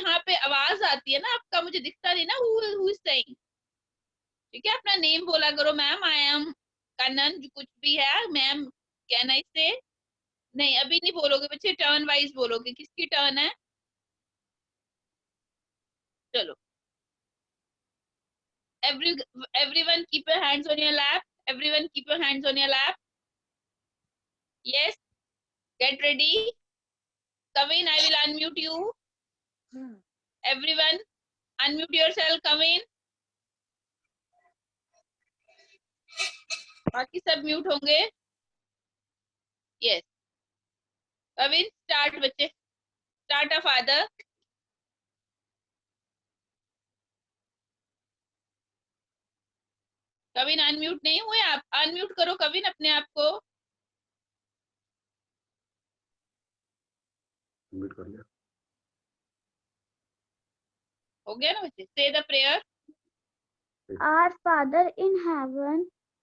यहाँ पे आवाज आती है ना आपका, मुझे दिखता नहीं ना हु इज सेइंग। ठीक है, अपना नेम बोला करो, मैम आई एम कनन, जो कुछ भी है, मैम कैन आई से। नहीं अभी नहीं बोलोगे बच्चे, टर्न वाइज बोलोगे। किसकी टर्न है? चलो, everyone keep your hands on your lap, everyone keep your hands on your lap. Yes, get ready. Kavin, I will unmute you. Everyone unmute yourself. Kavin, बाकी सब म्यूट होंगे। Yes, Kavin, start बच्चे, start a father. Kavin unmute नहीं हुए आप, unmute करो कविन अपने आप को। म्यूट कर लिया। हो गया ना बच्चे? से the prayer. Our Father in heaven,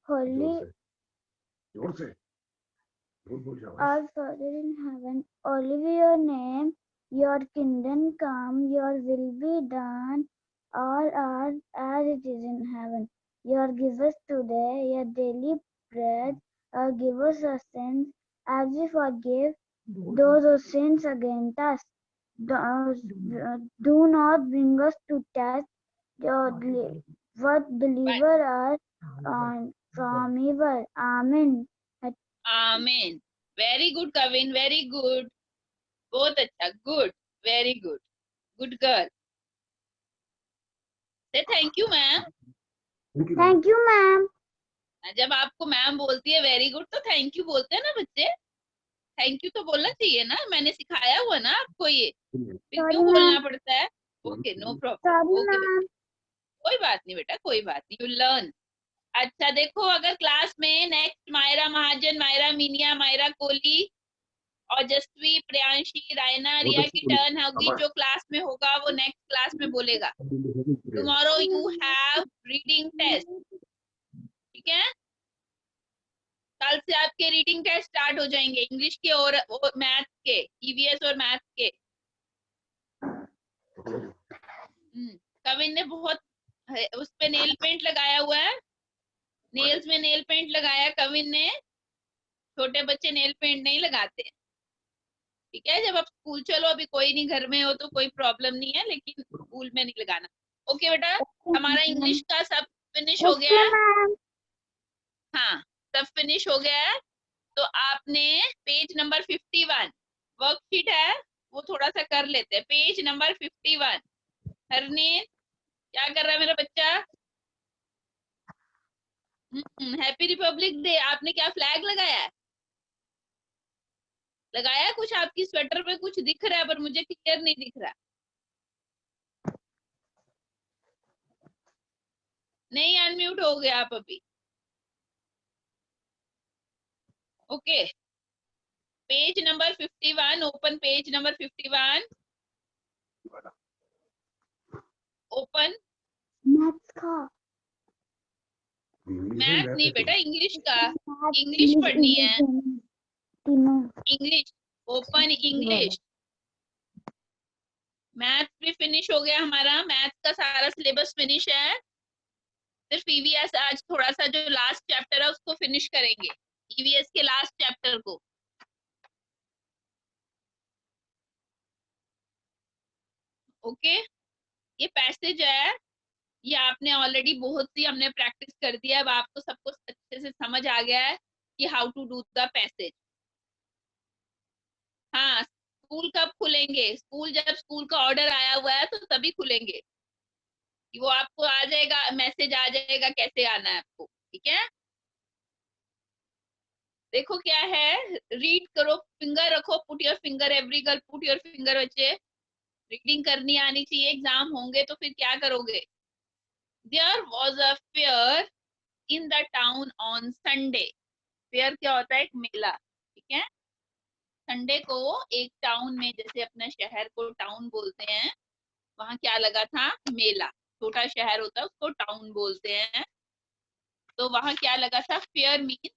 holy. जोर से बोल जाओ। Our Father in heaven, holy be your name. Your kingdom come. Your will be done. On earth as it is in heaven. Give us today your daily bread. Give us our sins as we forgive those who sins against us. Do not bring us to test, but deliver us from evil. Amen. आमीन। Very good Kavin, very good, बहुत अच्छा, good, very good, good girl. Say thank you ma'am. Thank you, ma'am. जब आपको ma'am बोलती है very good तो thank you बोलते हैं ना बच्चे। थैंक यू तो बोलना चाहिए ना, मैंने सिखाया हुआ ना आपको ये, फिर Sorry, क्यों बोलना ma'am. पड़ता है? Okay, no problem. Sorry, okay बेटा, ma'am. कोई बात नहीं बेटा, कोई बात नहीं, यू लर्न। अच्छा देखो, अगर क्लास में नेक्स्ट मायरा महाजन, मायरा मीनिया, मायरा कोहली और जसवी, प्रियांशी, रायना, रिया की टर्न होगी, जो क्लास में होगा वो नेक्स्ट क्लास में बोलेगा। Tomorrow you have reading test, ठीक है? कल से आपके रीडिंग टेस्ट स्टार्ट हो जाएंगे, इंग्लिश के और मैथ के, ईवीएस और मैथ के। कविन ने बहुत उस पे नेल पेंट लगाया हुआ है, नेल्स में नेल पेंट लगाया कविन ने। छोटे बच्चे नेल पेंट नहीं लगाते हैं, ठीक है? जब आप स्कूल चलो, अभी कोई नहीं घर में हो तो कोई प्रॉब्लम नहीं है, लेकिन स्कूल में नहीं लगाना। ओके बेटा, हमारा इंग्लिश का सब फिनिश हो गया Okay, है। ma'am. हाँ, सब फिनिश हो गया है। तो आपने पेज नंबर 51 वर्कशीट है वो थोड़ा सा कर लेते हैं। Page number 51। हरनीत, क्या कर रहा है मेरा बच्चा? Happy Republic day. आपने क्या फ्लैग लगाया है? लगाया कुछ? आपकी स्वेटर पे कुछ दिख रहा है पर मुझे क्लियर नहीं दिख रहा। नहीं, अनम्यूट हो गया आप अभी। Okay, page number 51, open page number 51, open. Maths का. मैथ नहीं बेटा, इंग्लिश का, इंग्लिश English, पढ़नी है, तीनों. English, open English. मैथ भी फिनिश हो गया हमारा, मैथ का सारा सिलेबस फिनिश है। सिर्फ ईवीएस आज थोड़ा सा जो लास्ट चैप्टर है उसको फिनिश करेंगे, ईवीएस के लास्ट चैप्टर को। ओके, ये पैसेज है, ये आपने ऑलरेडी बहुत सी हमने प्रैक्टिस कर दिया है, अब आपको सब कुछ अच्छे से समझ आ गया है कि how to do the passage. हाँ, स्कूल कब खुलेंगे? स्कूल जब स्कूल का ऑर्डर आया हुआ है तो तभी खुलेंगे, कि वो आपको आ जाएगा, मैसेज आ जाएगा कैसे आना है आपको, ठीक है? देखो क्या है, रीड करो, फिंगर रखो, put your finger, every girl put your finger. बच्चे रीडिंग करनी आनी चाहिए, एग्जाम होंगे तो फिर क्या करोगे? There was a fair in the town on Sunday. Fair क्या होता है? एक मेला, ठीक है? संडे को एक टाउन में, जैसे अपने शहर को टाउन बोलते हैं, वहां क्या लगा था? मेला। छोटा शहर होता है उसको टाउन बोलते हैं, तो वहां क्या लगा था? फेयर मीन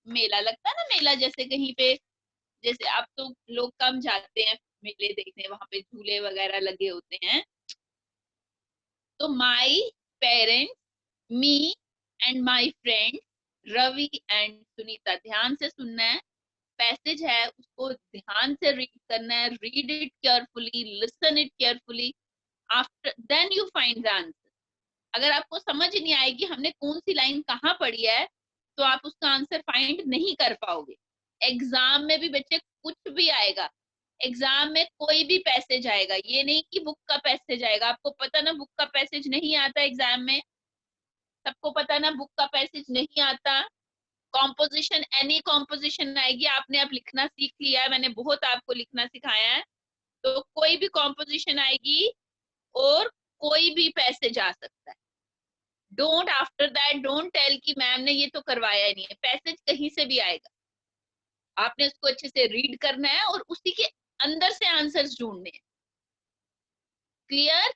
मेला लगता है ना, मेला जैसे कहीं पे, जैसे अब तो लोग कम जाते हैं मेले देखने, वहां पे झूले वगैरह लगे होते हैं। तो my parents, me and my friend Ravi and Sunita. ध्यान से सुनना है, पैसेज है उसको ध्यान से रीड करना है। Read it carefully, listen it carefully, after then you find the answer. अगर आपको समझ नहीं आएगी हमने कौन सी लाइन कहाँ पढ़ी है, तो आप उसका आंसर फाइंड नहीं कर पाओगे। एग्जाम में भी बच्चे कुछ भी आएगा, एग्जाम में कोई भी पैसेज आएगा, ये नहीं कि बुक का पैसेज आएगा। आपको पता ना बुक का पैसेज नहीं आता एग्जाम में, सबको पता ना बुक का पैसेज नहीं आता। कॉम्पोजिशन, एनी कॉम्पोजिशन आएगी, आपने अब लिखना सीख लिया है, मैंने बहुत आपको लिखना सिखाया है। तो कोई भी कॉम्पोजिशन आएगी और कोई भी पैसेज आ सकता है। Don't after that don't tell कि मैम ने ये तो करवाया ही नहीं है। पैसेज कहीं से भी आएगा, आपने उसको अच्छे से रीड करना है और उसी के अंदर से आंसर्स ढूंढने हैं। क्लियर?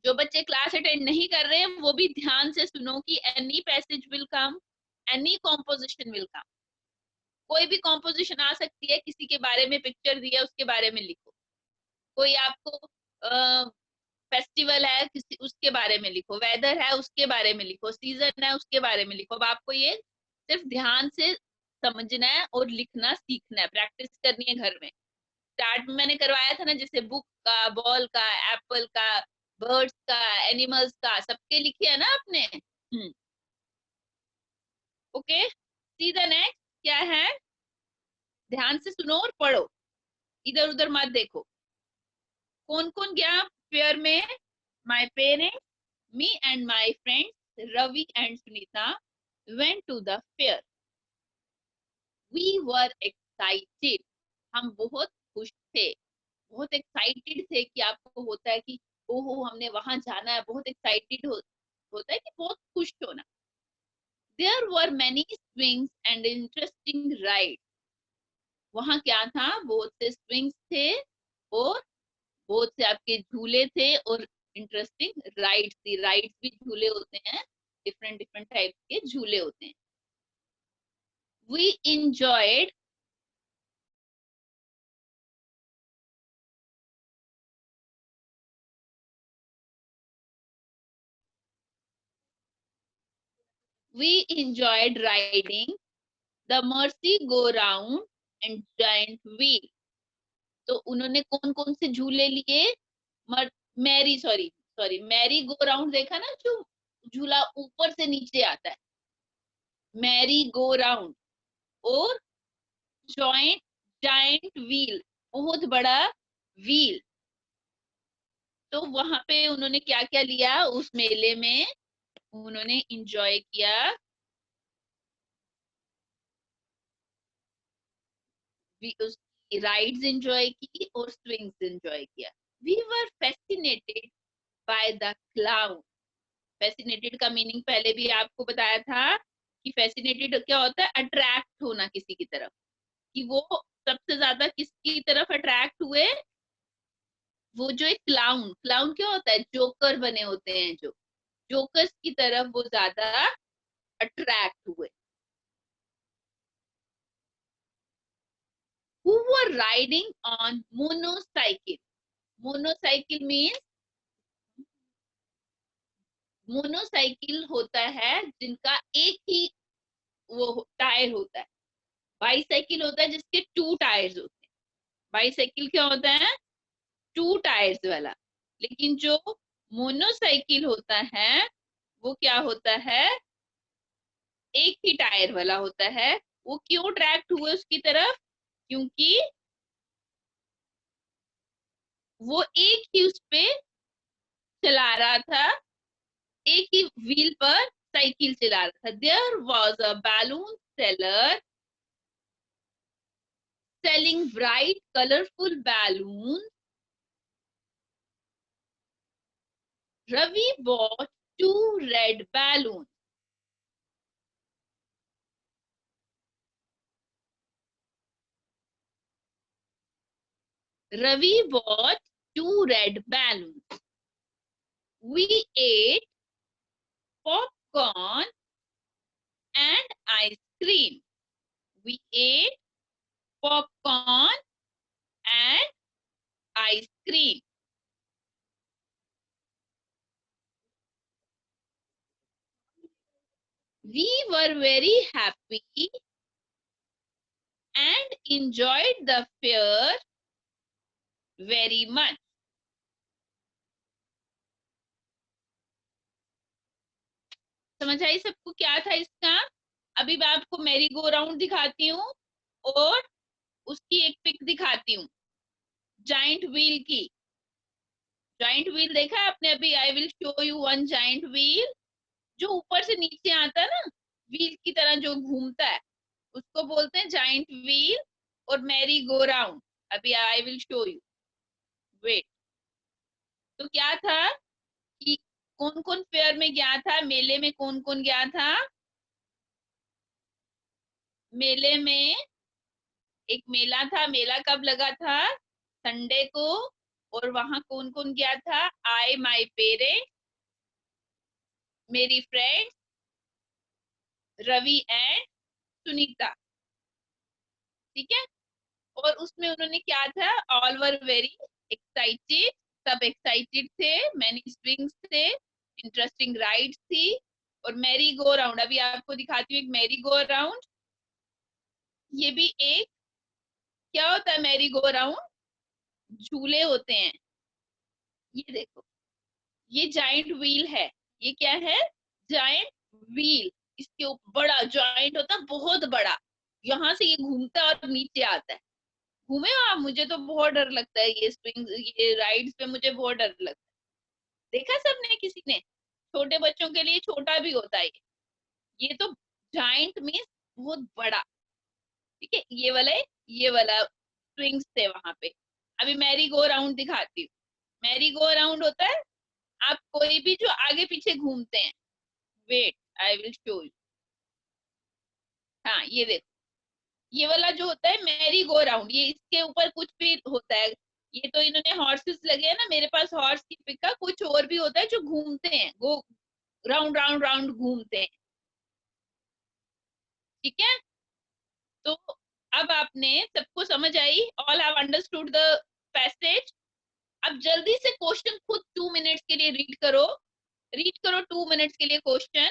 जो बच्चे क्लास अटेंड नहीं कर रहे हैं वो भी ध्यान से सुनो कि any passage will come, any composition will come. कोई भी कॉम्पोजिशन आ सकती है, किसी के बारे में पिक्चर दिया उसके बारे में लिखो, कोई आपको फेस्टिवल है किसी उसके बारे में लिखो, वेदर है उसके बारे में लिखो, सीजन है उसके बारे में लिखो। अब आपको ये सिर्फ ध्यान से समझना है और लिखना सीखना है, प्रैक्टिस करनी है घर में। स्टार्ट में मैंने करवाया था ना, जैसे बुक का, बॉल का, एप्पल का, बर्ड्स का, एनिमल्स का, सबके लिखे है ना आपने। ओके, सी द नेक्स्ट क्या है, ध्यान से सुनो और पढ़ो, इधर उधर मत देखो। कौन कौन गया फेयर में? My parents, me and my friends Ravi and Sunita went to the fair. We were excited, हम बहुत खुश थे, बहुत एक्साइटेड थे कि आपको होता है कि ओहो हमने वहां जाना है, बहुत एक्साइटेड होता है कि बहुत खुश होना। There were many swings and interesting ride, वहां क्या था, बहुत से स्विंग्स थे और बहुत से आपके झूले थे और इंटरेस्टिंग राइड्स थी। राइड्स भी झूले होते हैं, डिफरेंट डिफरेंट टाइप के झूले होते हैं। We enjoyed, we enjoyed riding the mercy go round and giant wheel। तो उन्होंने कौन कौन से झूले लिए? Merry sorry sorry merry go round देखा ना, जो झूला ऊपर से नीचे आता है, मैरी गो राउंड। और जॉइंट जाइंट व्हील, बहुत बड़ा व्हील। तो वहां पे उन्होंने क्या क्या लिया उस मेले में? उन्होंने इंजॉय किया, उसकी राइड्स एंजॉय की और स्विंग्स एंजॉय किया। We were fascinated by the cloud. Fascinated का मीनिंग पहले भी आपको बताया था कि फैसिनेटेड क्या होता है, अट्रैक्ट होना किसी की तरफ, कि वो सबसे ज्यादा किसकी तरफ अट्रैक्ट हुए? वो जो एक क्लाउन, क्लाउन क्या होता है, जोकर बने होते हैं, जो जोकर्स की तरफ वो ज्यादा अट्रैक्ट हुए। Who were riding on motorcycle? Monocycle means, monocycle होता है जिनका एक ही वो टायर होता है। बाईसाइकिल होता है जिसके टू टायर्स होते हैं। बाईसाइकिल क्या होता है? टू टायर्स वाला। लेकिन जो मोनोसाइकिल होता है वो क्या होता है? एक ही टायर वाला होता है। वो क्यों अट्रैक्ट हुए उसकी तरफ? क्योंकि वो एक ही उस पे चला रहा था, एक ही व्हील पर साइकिल चला रहा था। There was a balloon seller selling bright colorful balloons। Ravi bought 2 red balloons। Ravi bought 2 red balloons। We ate popcorn and ice cream। We ate popcorn ice cream. We were very happy and enjoyed the fair very much. समझ आई सबको क्या था इसका? अभी मैं आपको मेरी go round दिखाती हूँ और उसकी एक पिक दिखाती हूँ जाइंट व्हील की। जाइंट व्हील देखा है आपने अभी? I will show you one giant wheel जो ऊपर से नीचे आता है ना, व्हील की तरह जो घूमता है, उसको बोलते हैं जाइंट व्हील और मैरी गो राउंड। अभी I will show you, wait. तो क्या था कि कौन कौन फेयर में गया था, मेले में कौन कौन गया था? मेले में एक मेला था। मेला कब लगा था? संडे को। और वहां कौन कौन गया था? आई, माई पेरेंट्स, मेरी फ्रेंड्स, रवि एंड सुनीता। ठीक है। और उसमें उन्होंने क्या था? ऑल वर वेरी एक्साइटेड, सब एक्साइटेड थे, मैनी स्विंग्स थे, इंटरेस्टिंग राइड्स थी और मैरी गो राउंड। अभी आपको दिखाती हूँ एक मैरी गो राउंड। ये भी एक, क्या होता है मैरी गो राउंड? झूले होते हैं। ये देखो, ये जाइंट व्हील है। ये क्या है? Giant wheel. इसके ऊपर बड़ा जाइंट होता है, बहुत बड़ा। यहाँ से ये घूमता है और नीचे आता है। घूमे हो आप? मुझे तो बहुत डर लगता है ये स्विंग, ये राइड्स पे मुझे बहुत डर लगता है। देखा सबने, किसी ने? छोटे बच्चों के लिए छोटा भी होता है ये तो जाइंट मीन्स बहुत बड़ा। ठीक है, ये वाला स्विंग्स थे वहां पे। अभी मैरी गो राउंड दिखाती हूँ। मैरी गो राउंड होता है आप कोई भी जो आगे पीछे घूमते हैं। Wait, I will show you. हाँ, ये देखो, ये वाला जो होता है मैरी गो राउंड, ये इसके ऊपर कुछ भी होता है। ये तो इन्होंने हॉर्सेस लगे हैं ना, मेरे पास हॉर्स की पिक का कुछ और भी होता है जो घूमते हैं, गो राउंड राउंड राउंड घूमते हैं। ठीक है। तो अब आपने सबको समझ आई? All have understood the passage? अब जल्दी से क्वेश्चन खुद 2 मिनट्स के लिए रीड करो। रीड करो 2 मिनट्स के लिए क्वेश्चन।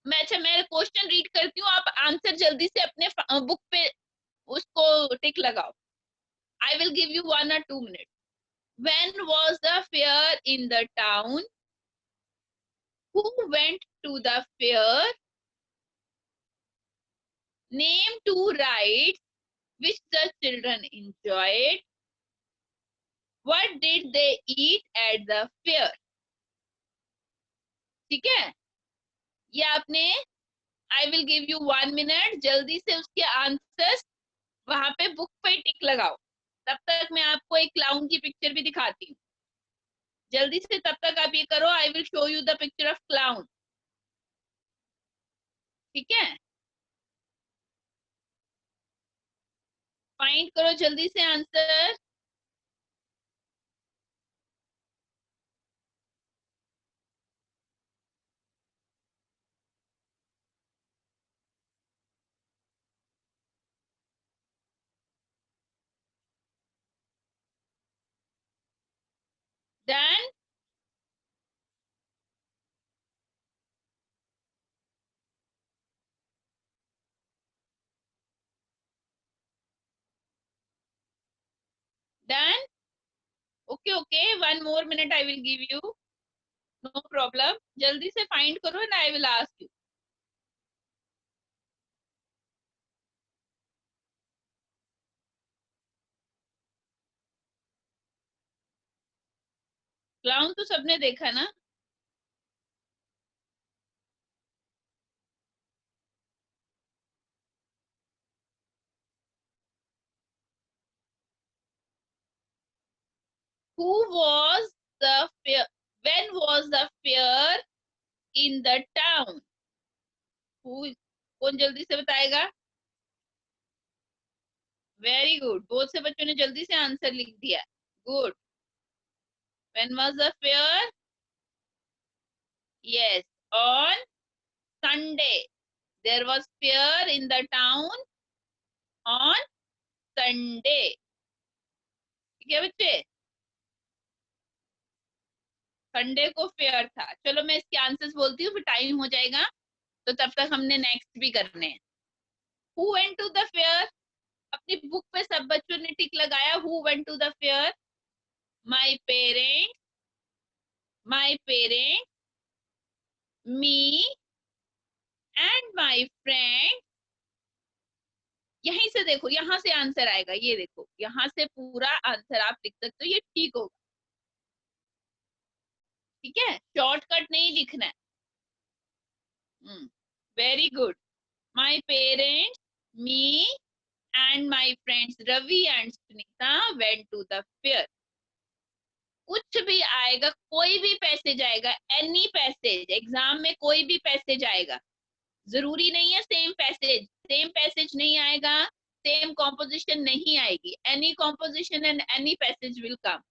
मैं क्वेश्चन रीड करती हूँ, आप आंसर जल्दी से अपने बुक पे उसको टिक लगाओ। I will give you 1 or 2 minutes. When was the fair in the town? Who went to the fair? Name 2 rides which the children enjoyed. What did they eat at the fair? ठीक है, ये आपने I will give you 1 minute, जल्दी से उसके answers वहां पे book पे टिक लगाओ। तब तक मैं आपको एक क्लाउन की पिक्चर भी दिखाती हूँ। जल्दी से तब तक आप ये करो। I will show you the picture of clown. ठीक है, फाइंड करो जल्दी से answer. Done? Done? Okay okay, 1 more minute I will give you, no problem. जल्दी से फाइंड करो and I will ask you. Clown तो सबने देखा ना? Who was the fair? When was the fair in the town? कौन जल्दी से बताएगा? वेरी गुड, बहुत से बच्चों ने जल्दी से आंसर लिख दिया। Good. When was the fair? Yes, on Sunday. There was fair in the town on Sunday. ठीक है बच्चे? संडे को फेयर था। चलो मैं इसके आंसर्स बोलती हूँ, फिर टाइम हो जाएगा, तो तब तक हमने नेक्स्ट भी करने हैं। Who went to the fair? अपनी बुक पे सब बच्चों ने टिक लगाया। Who went to the fair? My parents, my parents, me and my friend. यहीं से देखो, यहाँ से आंसर आएगा, ये देखो यहाँ से पूरा आंसर आप लिख सकते हो, ये ठीक होगा। ठीक है, शॉर्टकट नहीं लिखना है। Very good. My parents, me and my friends Ravi and Sunita went to the fair. कुछ भी आएगा, कोई भी पैसेज आएगा, एनी पैसेज, एग्जाम में कोई भी पैसेज आएगा, जरूरी नहीं है सेम पैसेज नहीं आएगा, सेम कॉम्पोजिशन नहीं आएगी। Any composition and any passage will come.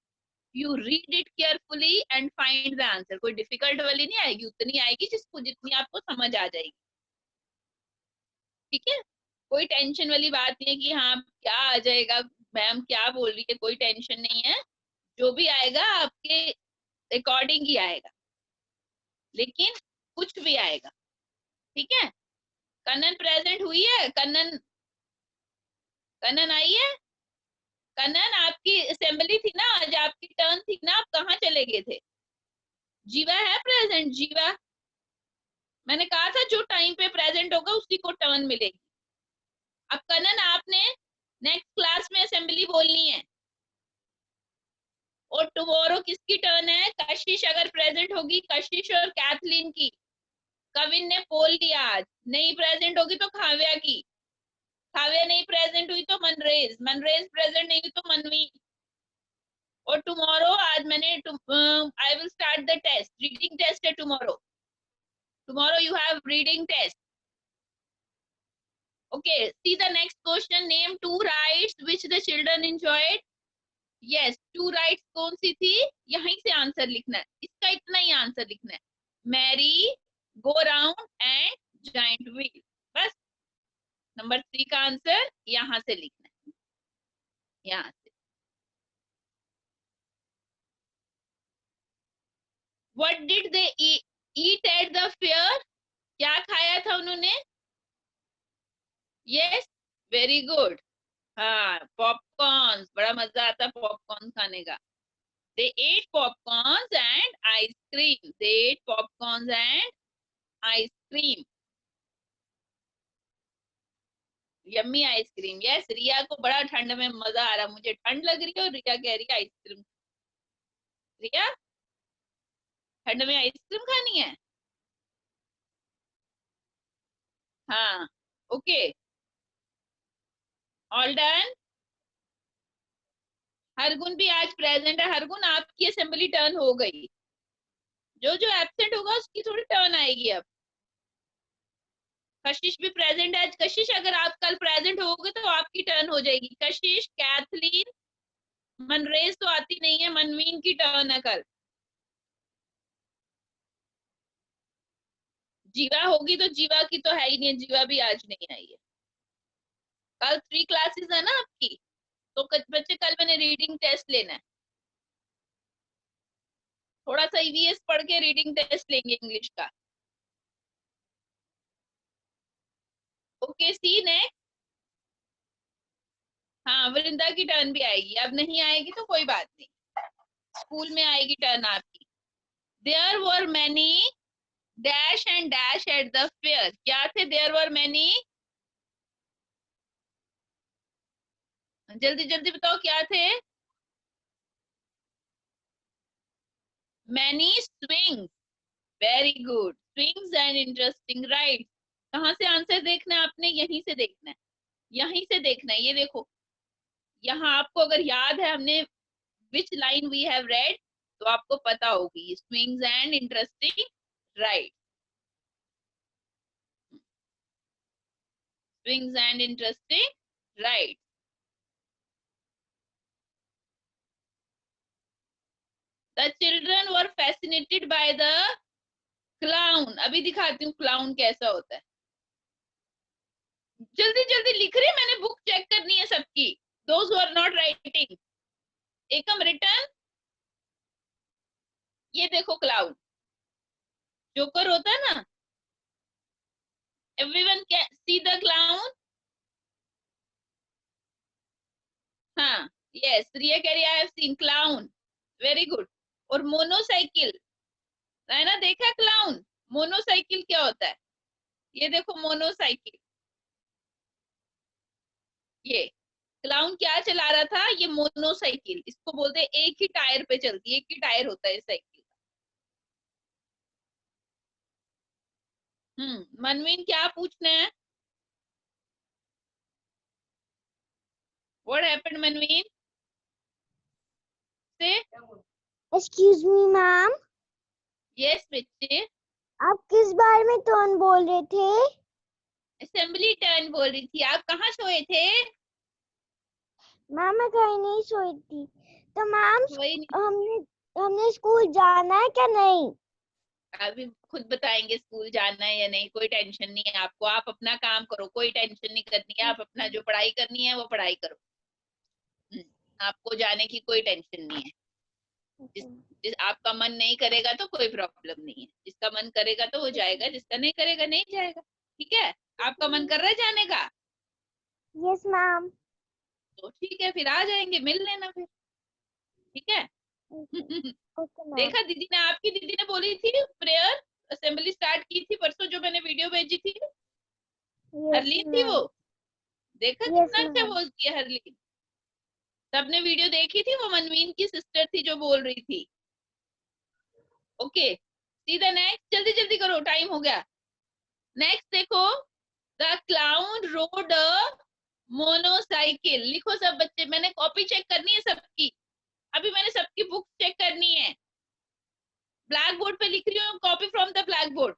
You read it carefully and find the answer. कोई डिफिकल्ट वाली नहीं आएगी, उतनी आएगी जिसको जितनी आपको समझ आ जाएगी। ठीक है, कोई टेंशन वाली बात नहीं है कि हाँ क्या आ जाएगा, मैम क्या बोल रही है, कोई टेंशन नहीं है। जो भी आएगा आपके अकॉर्डिंग ही आएगा, लेकिन कुछ भी आएगा। ठीक है, कन्नन प्रेजेंट हुई है? कन्नन, कन्नन आई है? कन्नन आपकी असेंबली थी ना आज, आपकी टर्न थी ना, आप कहाँ चले गए थे? जीवा है प्रेजेंट? जीवा, मैंने कहा था जो टाइम पे प्रेजेंट होगा उसी को टर्न मिलेगी। अब कन्नन आपने नेक्स्ट क्लास में असेंबली बोलनी है, और टुमारो किसकी टर्न है? कशिश अगर प्रेजेंट होगी, कशिश और कैथलीन की। कविन ने पोल लिया, आज नहीं प्रेजेंट होगी तो खाव्या की, खाव्या नहीं प्रेजेंट हुई तो मनरेज, मनरेज प्रेजेंट नहीं हुई तो मनवी। और टुमारो आज मैंने I will start the test, reading test है tomorrow. Tomorrow you have reading test. Okay, see the next question. Name two rides which the children enjoyed. Yes, two rides कौन सी थी? यहीं से आंसर लिखना है, इसका इतना ही आंसर लिखना है। Merry, go round and giant wheel. बस नंबर 3 का आंसर यहाँ से लिखना है, यहाँ से। What did they eat at the fair? क्या खाया था उन्होंने? Yes, very good. हाँ, पॉपकॉर्न, बड़ा मजा आता है पॉपकॉर्न खाने का। They ate popcorns and ice cream. They ate popcorns and ice cream. Yummy ice cream. Yes, Riya को बड़ा ठंड में मजा आ रहा, मुझे ठंड लग रही है और रिया कह रही है आइसक्रीम। रिया, ठंड में आइसक्रीम खानी है? हाँ, ओके, ऑल डन। हरगुन भी आज प्रेजेंट है। हरगुन आपकी असेंबली टर्न हो गई, जो जो एब्सेंट होगा उसकी थोड़ी टर्न आएगी अब। कशिश भी प्रेजेंट है आज। कशिश अगर आप कल प्रेजेंट होगे तो आपकी टर्न हो जाएगी। कशिश, कैथलीन, मनरेज तो आती नहीं है, मनवीन की टर्न है कल। जीवा होगी तो जीवा की तो है ही नहीं, जीवा भी आज नहीं आई है। कल 3 क्लासेस है ना आपकी, तो बच्चे कल मैंने रीडिंग टेस्ट लेना है। थोड़ा सा ईवीएस पढ़ के रीडिंग टेस्ट लेंगे इंग्लिश का। ओके, सी नेक्स्ट। हाँ, वृंदा की टर्न भी आएगी, अब नहीं आएगी तो कोई बात नहीं, स्कूल में आएगी टर्न आपकी। There were many dash and dash at the fair. क्या थे देयर वर मैनी? जल्दी जल्दी बताओ क्या थे? Many swings. Very good, swings and interesting ride. कहाँ से आंसर देखना है आपने? यहीं से देखना है, यहीं से देखना है। ये देखो, यहाँ आपको अगर याद है हमने which line we have read, तो आपको पता होगी, swings and interesting ride, swings and interesting rides. The children were fascinated by the clown. अभी दिखाती हूँ क्लाउन कैसा होता है। जल्दी जल्दी लिख रहे, मैंने बुक चेक करनी है सबकी। Those who are not writing, Ekam return. ये देखो क्लाउड, जोकर होता है ना, everyone can see the cloud. हाँ, यस, रिया कह रही I have seen clown, very good. और मोनोसाइकिल, है ना, देखा क्लाउन। मोनोसाइकिल क्या होता है, ये देखो मोनोसाइकिल, ये क्लाउन क्या चला रहा था, ये मोनोसाइकिल, इसको बोलते हैं एक ही टायर पे चलती है, एक ही टायर होता है साइकिल। मनवीन क्या पूछना है, व्हाट हैपेंड मनवीन से? एक्सक्यूज मी मैम, यस बच्चे, आप किस बारे में टर्न बोल रहे थे? असेंबली टर्न बोल रही थी। आप कहाँ सोए थे? मैम मैं कहीं नहीं सोई थी। तो मैम वही नहीं, हमने हमने स्कूल जाना है क्या नहीं? अभी खुद बताएंगे स्कूल जाना है या नहीं, कोई टेंशन नहीं है आपको, आप अपना काम करो, कोई टेंशन नहीं करनी है, आप अपना जो पढ़ाई करनी है वो पढ़ाई करो। हम्म, आपको जाने की कोई टेंशन नहीं है। जिस आपका मन नहीं करेगा तो कोई प्रॉब्लम नहीं है, जिसका मन करेगा तो वो जाएगा, जिसका नहीं करेगा नहीं जाएगा। ठीक है, आपका मन कर रहा है जाने का, यस मैम। तो ठीक है, फिर आ जाएंगे, मिल लेना फिर। ठीक है। Okay ma'am. देखा दीदी ने, आपकी दीदी ने बोली थी प्रेयर असेंबली स्टार्ट की थी परसों, जो मैंने वीडियो भेजी थी, यस हरलीन थी वो। मैम। देखा यस कितना अच्छा मैम। बोलती है हरलीन। सबने वीडियो देखी थी, वो मनवीन की सिस्टर थी जो बोल रही थी। ओके, सीधा नेक्स्ट, जल्दी जल्दी करो, टाइम हो गया। नेक्स्ट देखो, द क्लाउन रोड अ मोनोसाइकिल। लिखो सब बच्चे, मैंने कॉपी चेक करनी है सबकी, अभी मैंने सबकी बुक चेक करनी है। ब्लैक बोर्ड पे लिख रही हूँ, copy from the black board.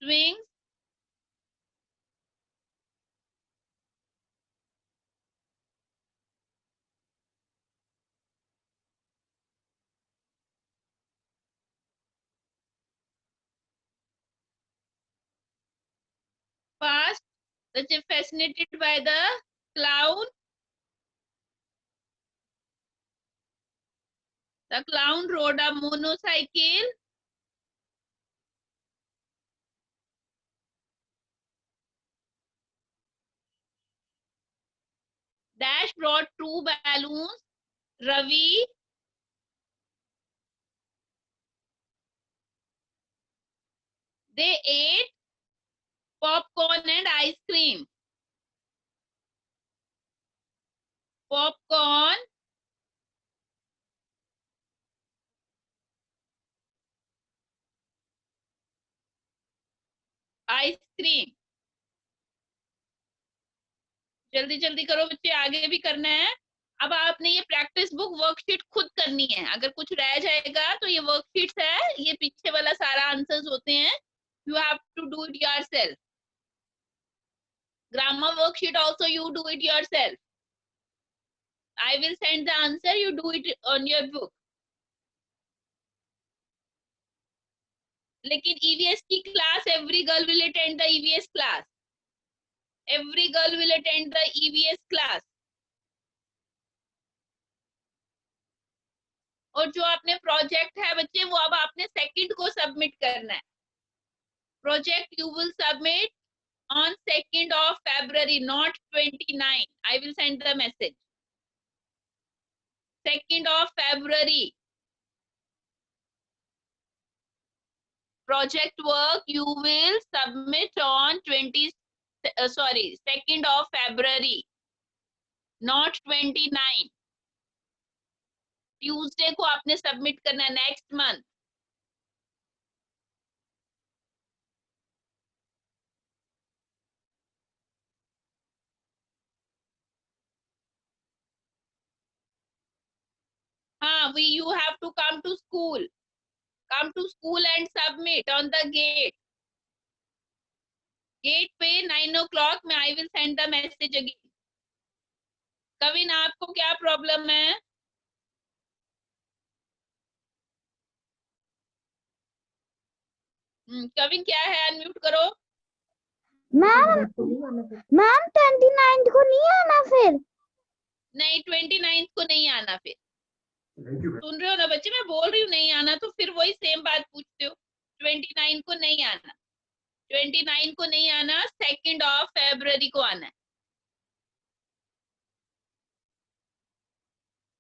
Swings, fast, fascinated by the clown. The clown rode a motorcycle. Dash brought two balloons. Ravi, they ate popcorn and ice cream. Popcorn, ice cream. जल्दी जल्दी करो बच्चे, आगे भी करना है। अब आपने ये प्रैक्टिस बुक वर्कशीट खुद करनी है, अगर कुछ रह जाएगा तो ये वर्कशीट्स है, ये पीछे वाला सारा आंसर्स होते हैं, you have to do it yourself. Grammar worksheet also you do it yourself. I will send the answer, you do it on your book. लेकिन EVS की class, every girl will attend the EVS class. Every girl will attend the EVS class. और जो आपने project है बच्चे, वो अब आपने सेकंड को सबमिट करना है। Project you will submit on 2nd of February, not 29. I will send the message. 2nd of February. Project work you will submit on 2nd of February, not 29. Tuesday को आपने सबमिट करना है, next month. हाँ, we you have to come to school and submit on the gate पे 9 o'clock में। I will send the message again. Kavin, आपको क्या problem है? कविन क्या है, अनम्यूट करो। मैम 29 को नहीं आना फिर? नहीं 29 को नहीं आना फिर। Thank you. सुन रहे हो ना बच्चे, मैं बोल रही हूँ नहीं आना तो फिर वही सेम बात पूछते हो। 29 को नहीं आना, 29 को नहीं आना, 2 फरवरी को आना है,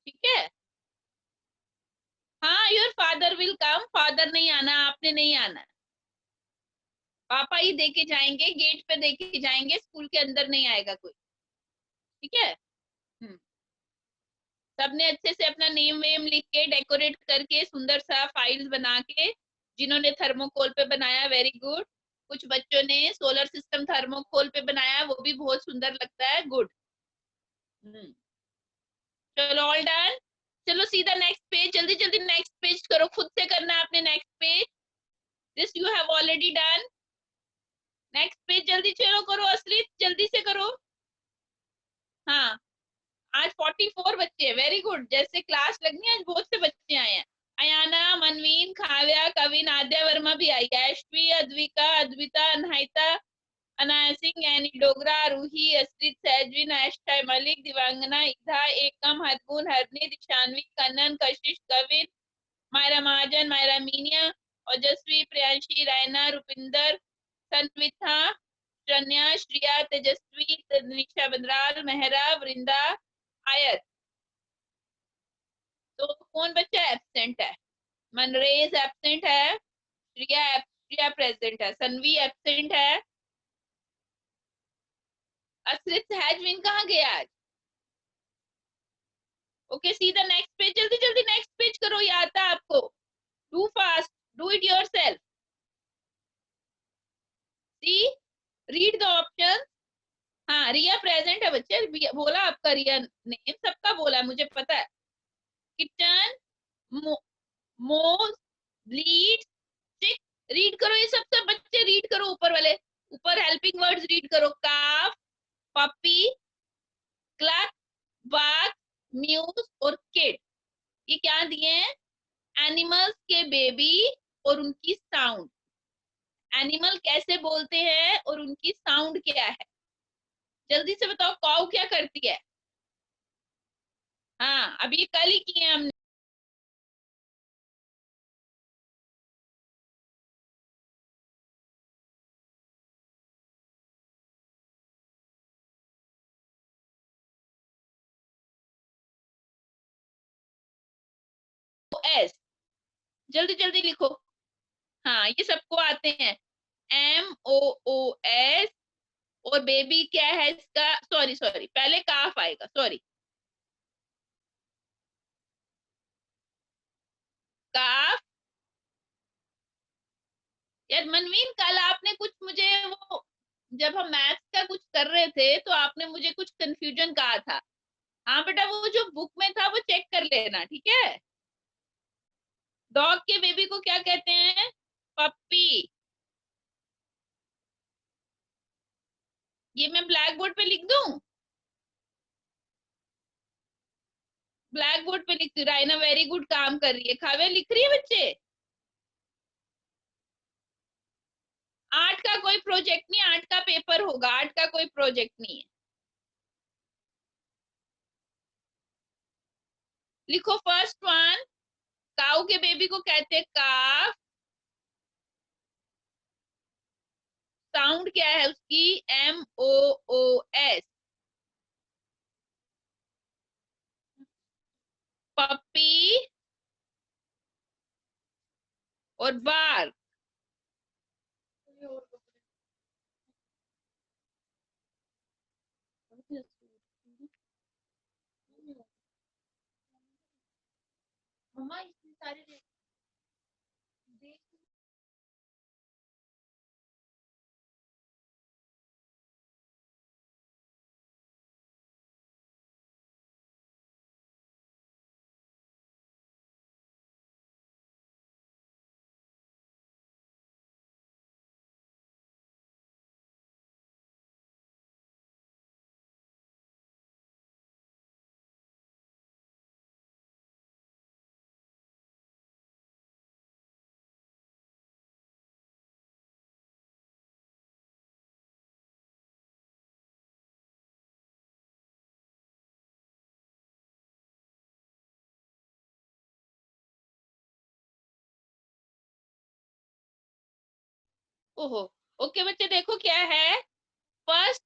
ठीक है। हाँ, your father will come, father नहीं आना, आपने नहीं आना, पापा ही देके जाएंगे, गेट पे देके जाएंगे, स्कूल के अंदर नहीं आएगा कोई, ठीक है। सबने अच्छे से अपना नेम वेम लिख के डेकोरेट करके सुंदर सा फाइल्स बना के, जिन्होंने थर्मोकोल पे बनाया वेरी गुड, कुछ बच्चों ने सोलर सिस्टम थर्मोकोल पे बनाया, वो भी बहुत सुंदर लगता है, गुड। चलो ऑल डन। चलो सीधा नेक्स्ट पेज, जल्दी जल्दी नेक्स्ट पेज करो, खुद से करना है आपने next page, this you have already done. Next page जल्दी चलो करो, असली जल्दी से करो। हाँ, आज 44 बच्चे हैं, वेरी गुड, जैसे क्लास लगनी है आज बहुत से बच्चे आए हैं। अयाना, मनवीन, खाव्या, कविन, आद्या वर्मा भी आई है, अश्वी, अद्विका, अद्विता, अनहाइता, अनाया सिंह, एनी डोगरा, रूही, अस्रित, सहजविन, आयशा मलिक, दिवांगना, इधा, एकम, हरगुन, हरनी, दिशानवी, कन्नन, कशिश, कविन, मायरा महाजन, मायरा मीनिया, ओजस्वी, प्रियांशी, रायना, रुपिंदर, संविथा, शरण्या, श्रिया, तेजस्वी, निशा बंदराल, मेहरा, वृंदा, आयत। तो कौन बच्चा एब्सेंट है? मनरेज एब्सेंट है, श्रिया प्रेजेंट है, सनवी एब्सेंट है, असरित सहजविन कहाँ गया आज? ओके, सीधा नेक्स्ट पेज, जल्दी जल्दी नेक्स्ट पेज करो, ये आता है आपको, do fast, do it yourself, see, read the option. हाँ, रिया प्रेजेंट है बच्चे, बोला आपका रिया नेम, सबका बोला है, मुझे पता है। किचन, मोज, ब्लीड, चिक, रीड करो, ये सब बच्चे रीड करो, ऊपर वाले, ऊपर हेल्पिंग वर्ड्स रीड करो, काफ, पपी, क्लक, बाथ, म्यूज और किड, ये क्या दिए हैं? एनिमल्स के बेबी और उनकी साउंड, एनिमल कैसे बोलते हैं और उनकी साउंड क्या है, जल्दी से बताओ, काऊ क्या करती है? हाँ, अभी ये कल ही किए हैं हमने। एस, जल्दी जल्दी लिखो। हाँ, ये सबको आते हैं, MOOS, और बेबी क्या है इसका, सॉरी सॉरी, पहले काफ आएगा, सॉरी, काफ। यार मनवीन, कल आपने कुछ मुझे वो, जब हम मैथ्स का कुछ कर रहे थे तो आपने मुझे कुछ कंफ्यूजन कहा था। हाँ बेटा, वो जो बुक में था वो चेक कर लेना, ठीक है। डॉग के बेबी को क्या कहते हैं? पप्पी। ये मैं ब्लैक बोर्ड पे लिख दूं? ब्लैक बोर्ड पे लिख दूं, राइना वेरी गुड काम कर रही है, खावे लिख रही है बच्चे। 8 का कोई प्रोजेक्ट नहीं, 8 का पेपर होगा, 8 का कोई प्रोजेक्ट नहीं है। लिखो फर्स्ट वन, काऊ के बेबी को कहते हैं काफ, साउंड क्या है उसकी? MOOS। पपी और बार, मम्मा इतने सारे ओहो, ओके बच्चे देखो क्या है। फर्स्ट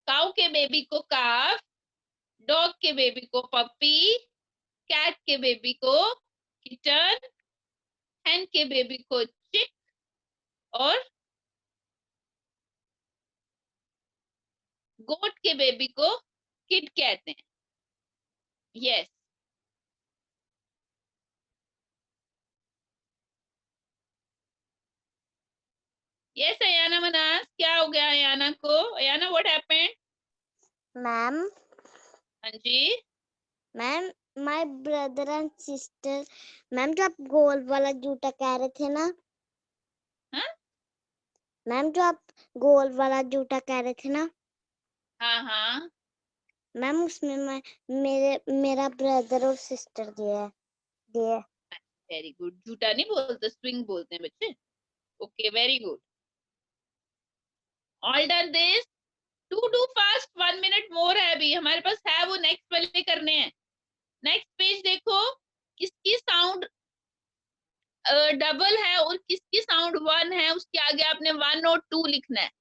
काऊ के बेबी को काफ, डॉग के बेबी को पपी, कैट के बेबी को किटन, hen के बेबी को चिक और गोट के बेबी को किड कहते हैं। यस, यस अयाना मनास, क्या हो गया अयाना को? Ayana what happened? मैम, हाँ जी, ma'am, my brother and sister, ma'am जो आप गोल वाला जूता कह रहे थे ना, हाँ मैम जो आप गोल वाला जूता कह रहे थे ना, हाँ हाँ, मैम उसमें मैं मेरा ब्रदर और सिस्टर दिए। Very good. जूता नहीं बोलते, स्विंग बोलते हैं बच्चे। Okay, very good. All done this, do fast, 1 minute मोर है अभी हमारे पास, है वो नेक्स्ट वाले करने हैं। नेक्स्ट पेज देखो, किसकी साउंड डबल है और किसकी साउंड 1 है, उसके आगे आपने 1 और 2 लिखना है।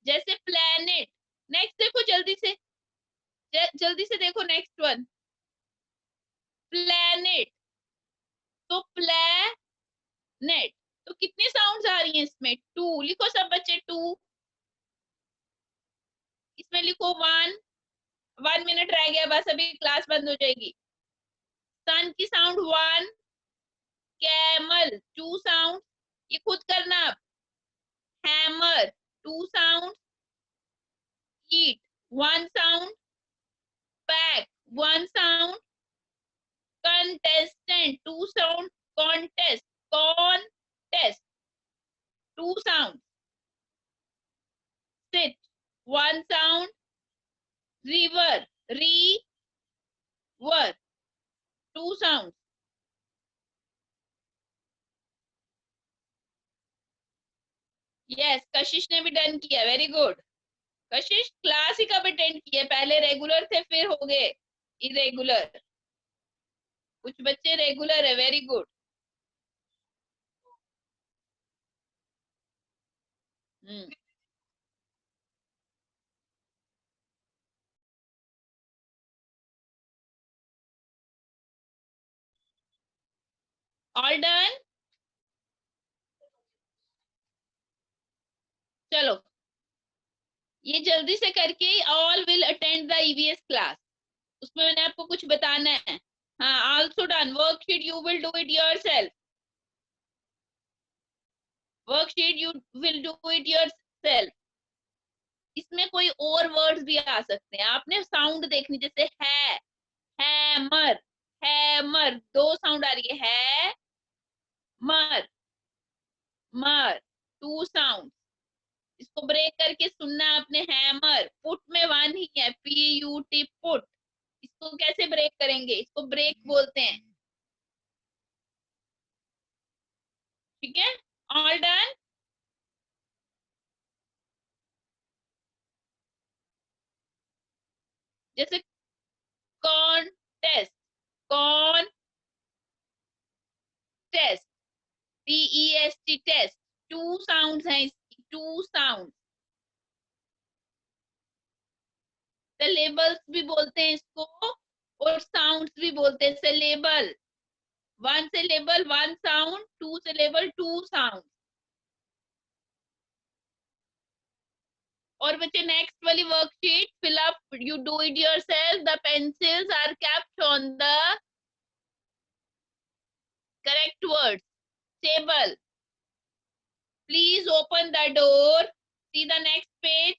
जैसे प्लेनेट, नेक्स्ट देखो जल्दी से, जल्दी से देखो नेक्स्ट वन, प्लेनेट। तो प्लेनेट, तो कितनी साउंड्स आ रही हैं इसमें? 2 लिखो सब बच्चे, 2। इसमें लिखो 1। 1 मिनट रह गया बस, अभी क्लास बंद हो जाएगी। सन की साउंड 1, कैमल 2 साउंड, ये खुद करना अब। हैमर 2 साउंड, ईट 1 sound, back 1 sound, contestant 2 sound, contest, contest 2 sound, sit 1 sound, river, river 2 sounds. Yes, कशिश ने भी डन किया, वेरी गुड। कशिश क्लास ही कब अटेंड किया? पहले रेगुलर थे फिर हो गए इरेगुलर। कुछ बच्चे रेगुलर है, वेरी गुड। ऑल डन, चलो ये जल्दी से करके all will attend the EVS class, उसमें मैंने आपको कुछ बताना है। हाँ, also done worksheet, you will do it yourself. Worksheet you will do it yourself. इसमें कोई और वर्ड्स भी आ सकते हैं, आपने साउंड देखनी, जैसे है, हैमर, हैमर 2 साउंड आ रही है मर, मर 2 साउंड। इसको ब्रेक करके सुनना आपने, हैमर। पुट में 1 ही है, PUT पुट। इसको कैसे ब्रेक करेंगे? इसको ब्रेक बोलते हैं। ठीक है, ऑल डन। जैसे contest, contest, TEST test 2 sounds हैं इसकी, 2 साउंड। सिलेबल्स भी बोलते हैं इसको और साउंड्स भी बोलते हैं। Syllable 1 syllable 1 sound, 2 syllable 2 sound. और बच्चे नेक्स्ट वाली worksheet fill up, you do it yourself. The pencils are kept on the correct words table. Please open the door, see the next page.